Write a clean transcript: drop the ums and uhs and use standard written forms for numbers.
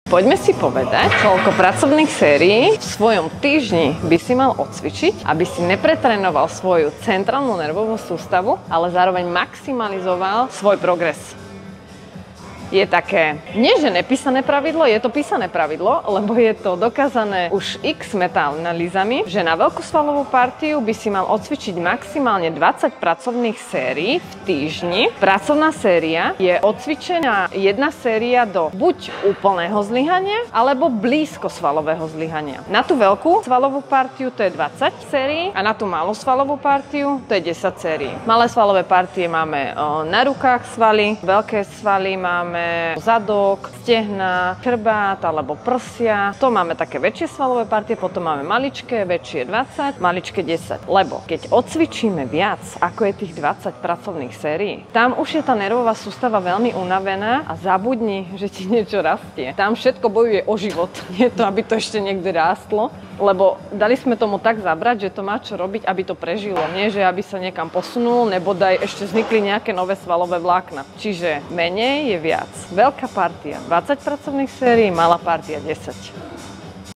Poďme si povedať, koľko pracovných sérií v svojom týždni by si mal odcvičiť, aby si nepretrénoval svoju centrálnu nervovú sústavu, ale zároveň maximalizoval svoj progres. Je také, nie že nepísané pravidlo, je to písané pravidlo, lebo je to dokázané už x metaanalýzami, že na veľkú svalovú partiu by si mal odcvičiť maximálne 20 pracovných sérií v týždni. Pracovná séria je odcvičená jedna séria do buď úplného zlyhania, alebo blízko svalového zlyhania. Na tú veľkú svalovú partiu to je 20 sérií a na tú malú svalovú partiu to je 10 sérií. Malé svalové partie máme na rukách svaly, veľké svaly máme zadok, stehna, chrbát alebo prsia. To máme také väčšie svalové partie, potom máme maličké, väčšie 20, maličké 10. Lebo keď odcvičíme viac, ako je tých 20 pracovných sérií, tam už je tá nervová sústava veľmi unavená a zabudni, že ti niečo rastie. Tam všetko bojuje o život. Nie to, aby to ešte niekde rástlo, lebo dali sme tomu tak zabrať, že to má čo robiť, aby to prežilo. Nie, že aby sa niekam posunul, nebodaj ešte vznikli nejaké nové svalové vlákna. Čiže menej je viac. Veľká partia 20 pracovných sérií, malá partia 10.